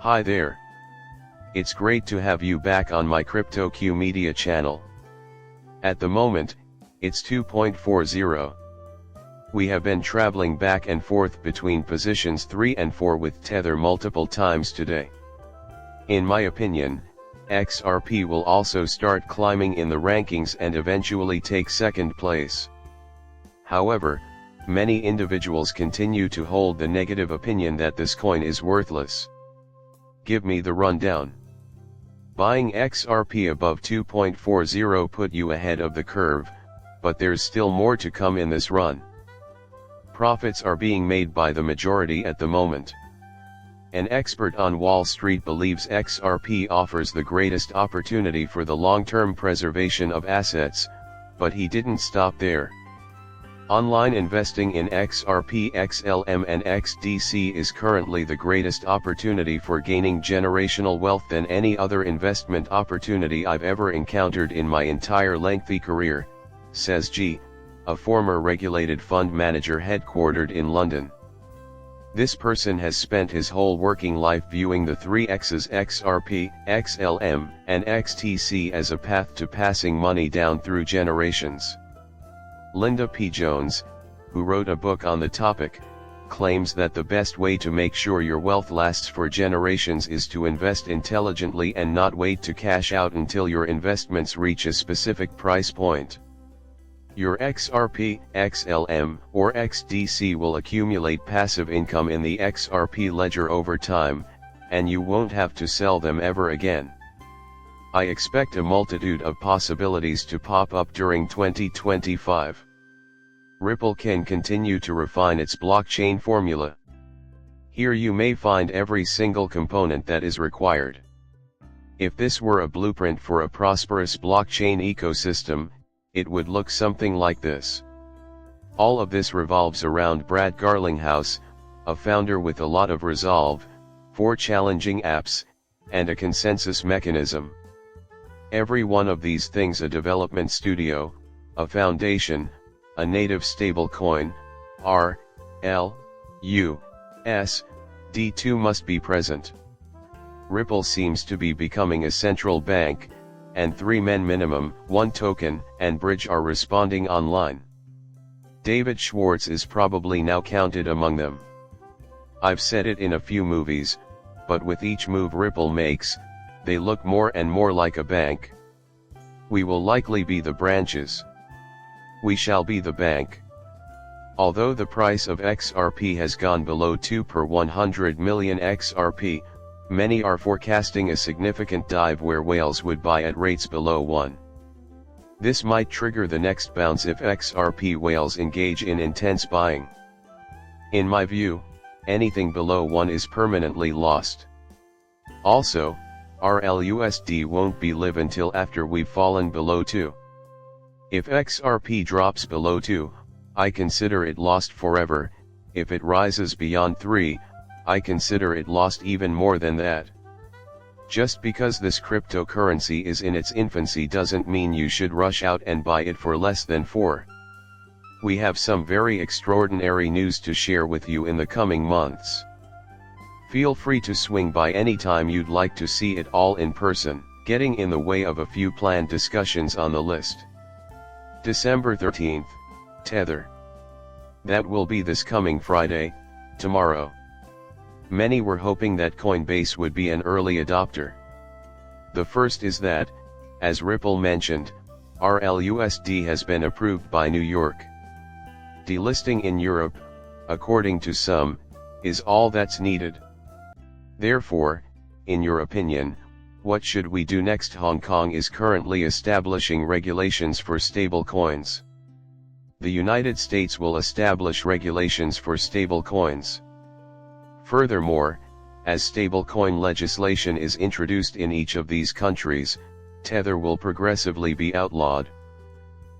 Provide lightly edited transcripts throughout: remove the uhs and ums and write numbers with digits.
Hi there. It's great to have you back on my CryptoQ Media channel. At the moment, it's 2.40. We have been traveling back and forth between positions 3 and 4 with Tether multiple times today. In my opinion, XRP will also start climbing in the rankings and eventually take second place. However, many individuals continue to hold the negative opinion that this coin is worthless. Give me the rundown. Buying XRP above 2.40 put you ahead of the curve, but there's still more to come in this run. Profits are being made by the majority at the moment. An expert on Wall Street believes XRP offers the greatest opportunity for the long-term preservation of assets, but he didn't stop there. Online investing in XRP, XLM and XDC is currently the greatest opportunity for gaining generational wealth than any other investment opportunity I've ever encountered in my entire lengthy career, says G, a former regulated fund manager headquartered in London. This person has spent his whole working life viewing the three X's XRP, XLM, and XTC as a path to passing money down through generations. Linda P. Jones, who wrote a book on the topic, claims that the best way to make sure your wealth lasts for generations is to invest intelligently and not wait to cash out until your investments reach a specific price point. Your XRP, XLM, or XDC will accumulate passive income in the XRP ledger over time, and you won't have to sell them ever again. I expect a multitude of possibilities to pop up during 2025. Ripple can continue to refine its blockchain formula. Here you may find every single component that is required. If this were a blueprint for a prosperous blockchain ecosystem, it would look something like this. All of this revolves around Brad Garlinghouse, a founder with a lot of resolve, 4 challenging apps, and a consensus mechanism. Every one of these things, a development studio, a foundation, a native stablecoin, R, L, U, S, D2 must be present. Ripple seems to be becoming a central bank, and 3 men minimum, 1 token, and bridge are responding online. David Schwartz is probably now counted among them. I've said it in a few movies, but with each move Ripple makes, they look more and more like a bank. We will likely be the branches. We shall be the bank. Although the price of XRP has gone below 2 per 100 million XRP, many are forecasting a significant dive where whales would buy at rates below 1. This might trigger the next bounce if XRP whales engage in intense buying. In my view, anything below 1 is permanently lost. Also, RLUSD won't be live until after we've fallen below 2. If XRP drops below 2, I consider it lost forever. If it rises beyond 3, I consider it lost even more than that. Just because this cryptocurrency is in its infancy doesn't mean you should rush out and buy it for less than 4. We have some very extraordinary news to share with you in the coming months. Feel free to swing by anytime you'd like to see it all in person, getting in the way of a few planned discussions on the list. December 13th, Tether. That will be this coming Friday, tomorrow. Many were hoping that Coinbase would be an early adopter. The first is that, as Ripple mentioned, RLUSD has been approved by New York. Delisting in Europe, according to some, is all that's needed. Therefore, in your opinion, what should we do next? Hong Kong is currently establishing regulations for stablecoins. The United States will establish regulations for stablecoins. Furthermore, as stablecoin legislation is introduced in each of these countries, Tether will progressively be outlawed.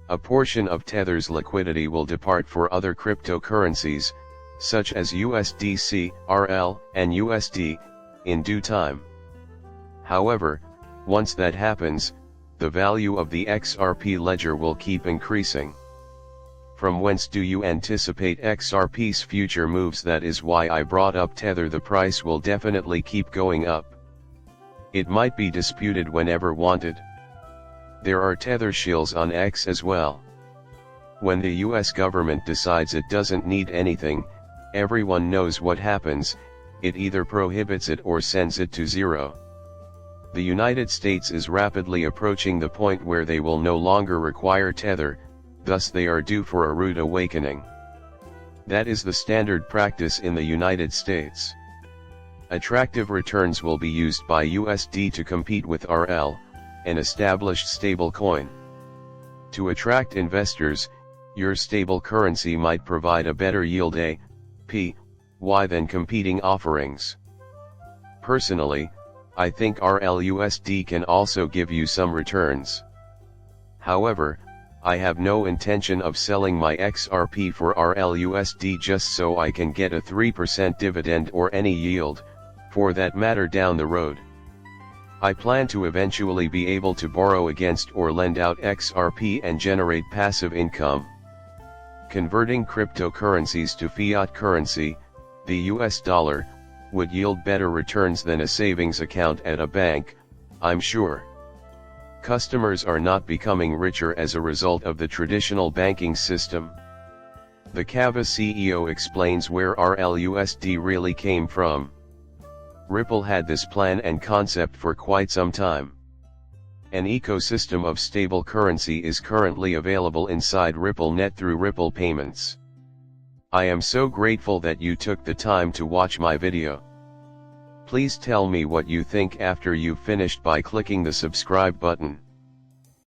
A portion of Tether's liquidity will depart for other cryptocurrencies, such as USDC, RL, and USD, in due time. However, once that happens, the value of the XRP ledger will keep increasing. From whence do you anticipate XRP's future moves? That is why I brought up Tether. The price will definitely keep going up. It might be disputed whenever wanted. There are Tether shills on X as well. When the US government decides it doesn't need anything, everyone knows what happens: it either prohibits it or sends it to zero. The United States is rapidly approaching the point where they will no longer require Tether, thus they are due for a rude awakening. That is the standard practice in the United States. Attractive returns will be used by USD to compete with RL, an established stablecoin. To attract investors, your stable currency might provide a better yield APY than competing offerings. Personally, I think RLUSD can also give you some returns. However, I have no intention of selling my XRP for RLUSD just so I can get a 3% dividend or any yield, for that matter, down the road. I plan to eventually be able to borrow against or lend out XRP and generate passive income. Converting cryptocurrencies to fiat currency, the US dollar, would yield better returns than a savings account at a bank, I'm sure. Customers are not becoming richer as a result of the traditional banking system. The Kava CEO explains where RLUSD really came from. Ripple had this plan and concept for quite some time. An ecosystem of stable currency is currently available inside RippleNet through Ripple Payments. I am so grateful that you took the time to watch my video. Please tell me what you think after you've finished by clicking the subscribe button.